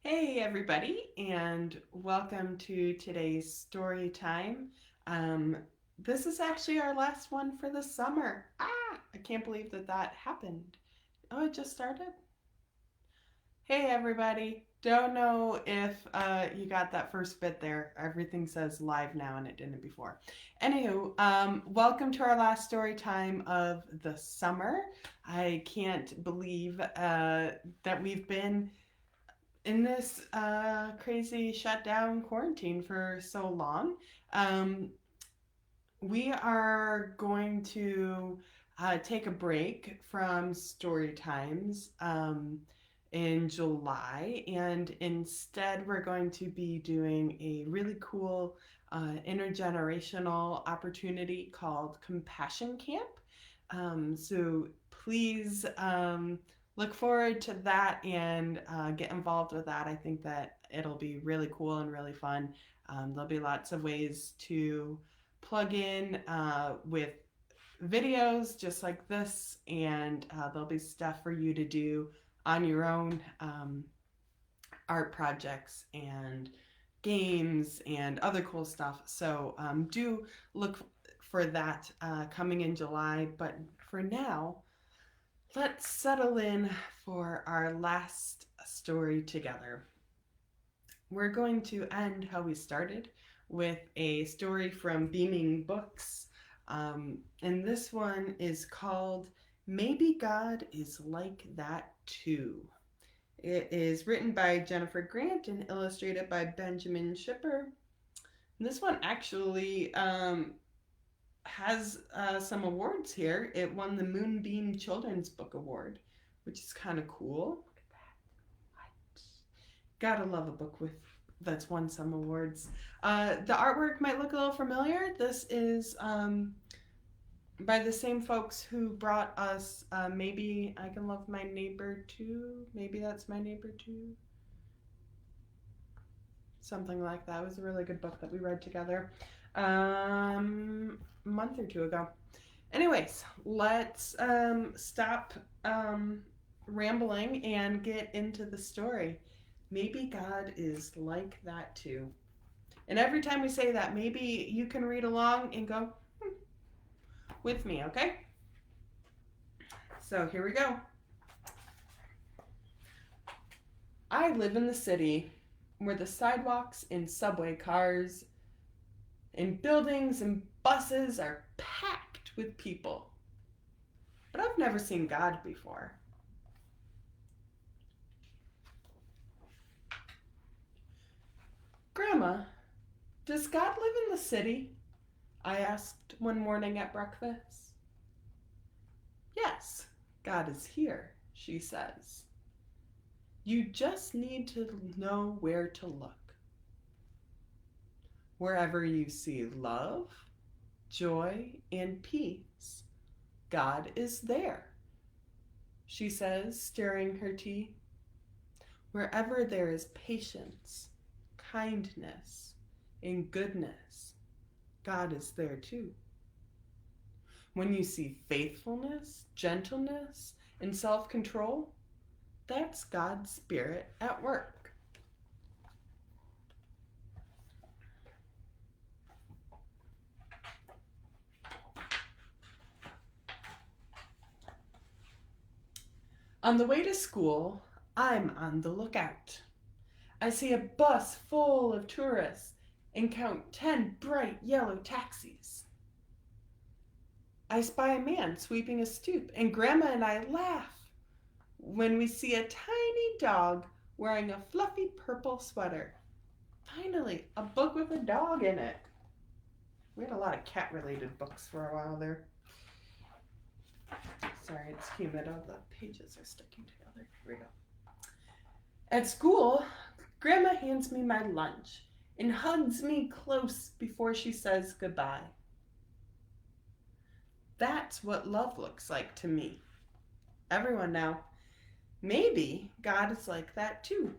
Hey everybody, and welcome to today's story time. Um, this is actually our last one for the summer. I can't believe that happened. Oh, it just started? Hey everybody. Don't know if you got that first bit there. Everything says live now and it didn't before. Anywho, welcome to our last story time of the summer. I can't believe that we've been in this crazy shutdown quarantine for so long. Um, we are going to take a break from story times in July, and instead, we're going to be doing a really cool intergenerational opportunity called Compassion Camp. So please look forward to that and get involved with that. I think that it'll be really cool and really fun. There'll be lots of ways to plug in with videos just like this, and there'll be stuff for you to do on your own, art projects and games and other cool stuff. So do look for that coming in July. But for now, let's settle in for our last story together. We're going to end how we started with a story from Beaming Books. And this one is called Maybe God is Like That Too. It is written by Jennifer Grant and illustrated by Benjamin Schipper. And this one actually has some awards here. It won the Moonbeam Children's Book Award, which is kind of cool. Look at that. What? Gotta love a book with that's won some awards. The artwork might look a little familiar. This is by the same folks who brought us Maybe I Can Love My Neighbor Too. Maybe That's My Neighbor Too. Something like that. It was a really good book that we read together a month or two ago. Anyways, let's stop rambling and get into the story. Maybe God is like that too. And every time we say that, maybe you can read along and go with me, okay? So here we go. I live in the city where the sidewalks and subway cars and buildings and buses are packed with people. But I've never seen God before. Grandma, does God live in the city? I asked one morning at breakfast. Yes, God is here, she says. You just need to know where to look. Wherever you see love, joy, and peace, God is there, she says, stirring her tea. Wherever there is patience, kindness, and goodness, God is there too. When you see faithfulness, gentleness, and self control, that's God's Spirit at work. On the way to school, I'm on the lookout. I see a bus full of tourists and count 10 bright yellow taxis. I spy a man sweeping a stoop, and Grandma and I laugh when we see a tiny dog wearing a fluffy purple sweater. Finally, a book with a dog in it. We had a lot of cat-related books for a while there. Sorry, it's humid. All the pages are sticking together. Here we go. At school, Grandma hands me my lunch and hugs me close before she says goodbye. That's what love looks like to me. Everyone now, maybe God is like that too.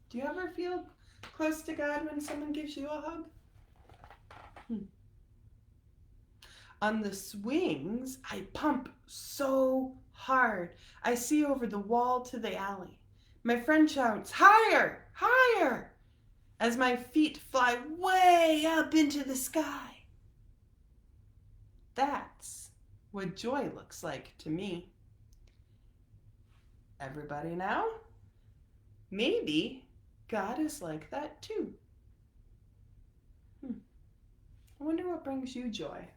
Do you ever feel close to God when someone gives you a hug? On the swings, I pump so hard. I see over the wall to the alley. My friend shouts, "Higher! Higher!" as my feet fly way up into the sky. That's what joy looks like to me. Everybody now? Maybe God is like that too. I wonder what brings you joy.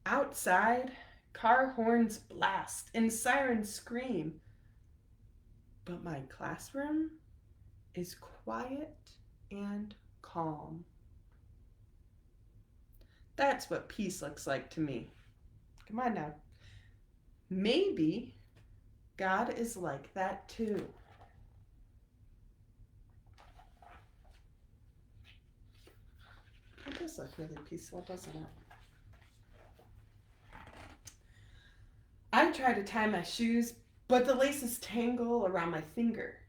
Outside, car horns blast and sirens scream. But my classroom is quiet and calm. That's what peace looks like to me. Come on now. Maybe God is like that too. It does look really peaceful, doesn't it? I try to tie my shoes, but the laces tangle around my finger.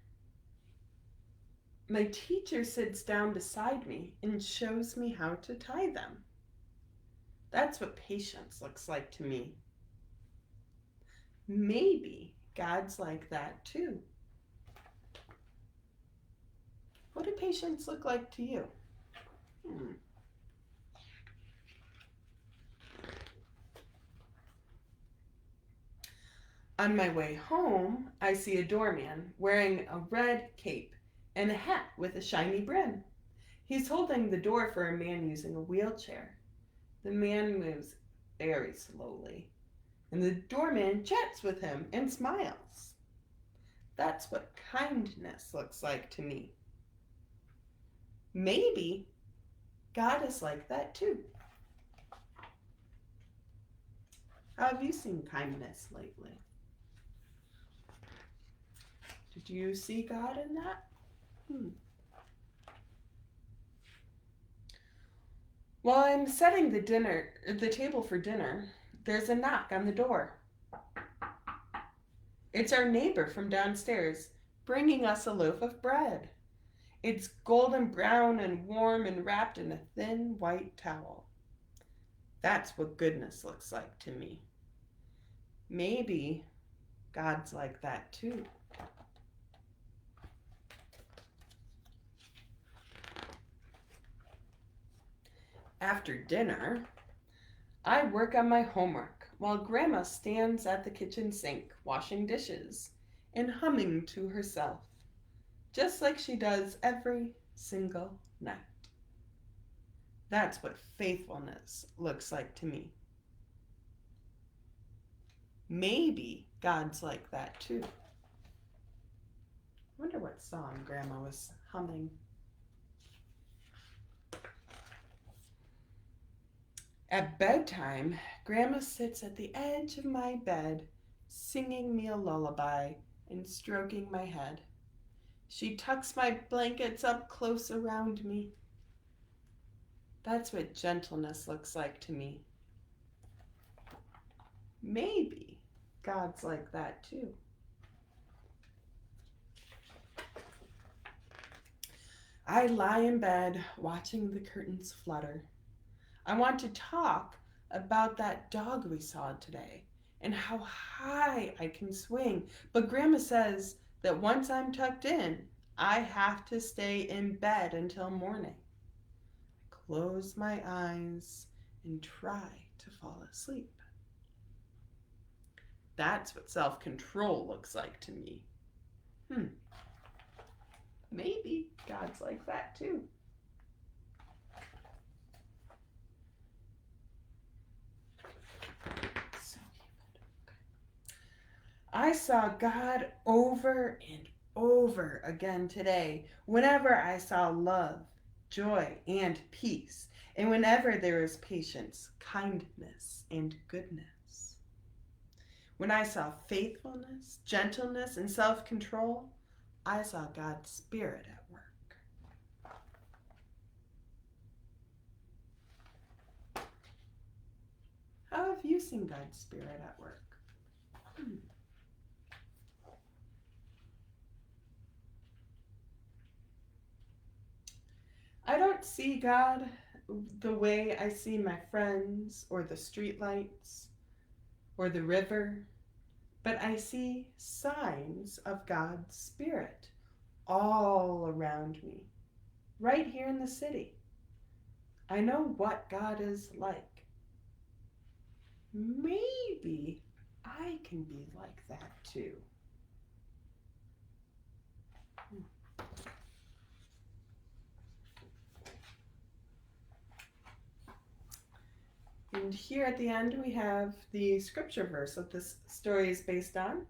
My teacher sits down beside me and shows me how to tie them. That's what patience looks like to me. Maybe God's like that too. What did patience look like to you? On my way home, I see a doorman wearing a red cape and a hat with a shiny brim. He's holding the door for a man using a wheelchair. The man moves very slowly, and the doorman chats with him and smiles. That's what kindness looks like to me. Maybe God is like that too. How have you seen kindness lately? Did you see God in that? While I'm setting the table for dinner, there's a knock on the door. It's our neighbor from downstairs, bringing us a loaf of bread. It's golden brown and warm and wrapped in a thin white towel. That's what goodness looks like to me. Maybe God's like that too. After dinner, I work on my homework while Grandma stands at the kitchen sink washing dishes and humming to herself, just like she does every single night. That's what faithfulness looks like to me. Maybe God's like that too. I wonder what song Grandma was humming. At bedtime, Grandma sits at the edge of my bed, singing me a lullaby and stroking my head. She tucks my blankets up close around me. That's what gentleness looks like to me. Maybe God's like that too. I lie in bed watching the curtains flutter. I want to talk about that dog we saw today and how high I can swing. But Grandma says that once I'm tucked in, I have to stay in bed until morning. I close my eyes and try to fall asleep. That's what self-control looks like to me. Maybe God's like that too. I saw God over and over again today whenever I saw love, joy, and peace, and whenever there was patience, kindness, and goodness. When I saw faithfulness, gentleness, and self-control, I saw God's Spirit at work. How have you seen God's Spirit at work? I don't see God the way I see my friends or the streetlights or the river, but I see signs of God's Spirit all around me, right here in the city. I know what God is like. Maybe I can be like that too. And here at the end, we have the scripture verse that this story is based on.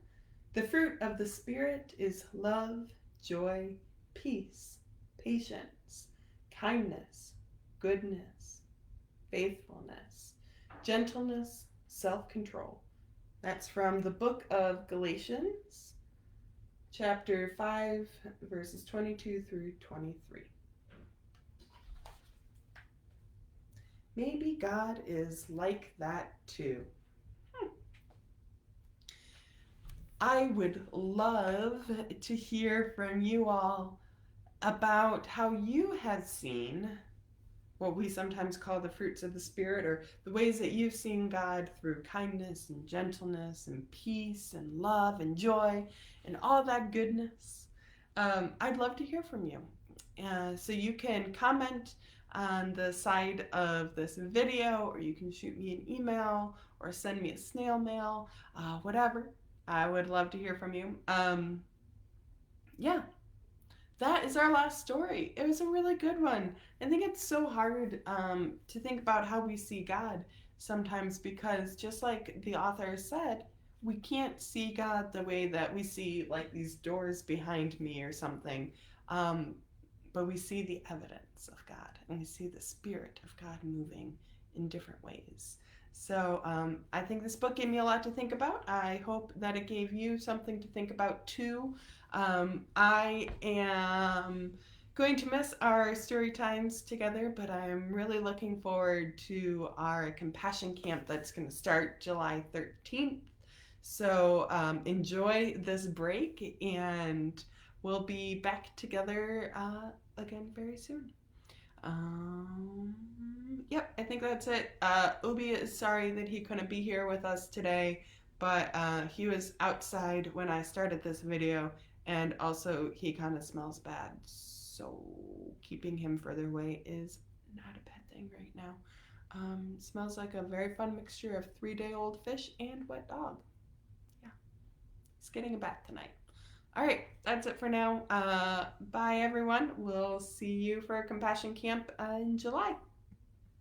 The fruit of the Spirit is love, joy, peace, patience, kindness, goodness, faithfulness, gentleness, self-control. That's from the book of Galatians, chapter 5, verses 22 through 23. Maybe God is like that too. I would love to hear from you all about how you have seen what we sometimes call the fruits of the Spirit, or the ways that you've seen God through kindness and gentleness and peace and love and joy and all that goodness. I'd love to hear from you. So you can comment on the side of this video, or you can shoot me an email or send me a snail mail, whatever. I would love to hear from you. Yeah, that is our last story. It was a really good one. I think it's so hard to think about how we see God sometimes, because just like the author said, we can't see God the way that we see like these doors behind me or something. But we see the evidence of God, and we see the Spirit of God moving in different ways. So I think this book gave me a lot to think about. I hope that it gave you something to think about too. I am going to miss our story times together, but I'm really looking forward to our compassion camp that's going to start July 13th. So enjoy this break, and we'll be back together again very soon. Yep, I think that's it. Ubi is sorry that he couldn't be here with us today, but he was outside when I started this video, and also he kind of smells bad, so keeping him further away is not a bad thing right now. Smells like a very fun mixture of 3-day-old fish and wet dog. Yeah, he's getting a bath tonight. All right, that's it for now. Bye, everyone. We'll see you for Compassion Camp in July.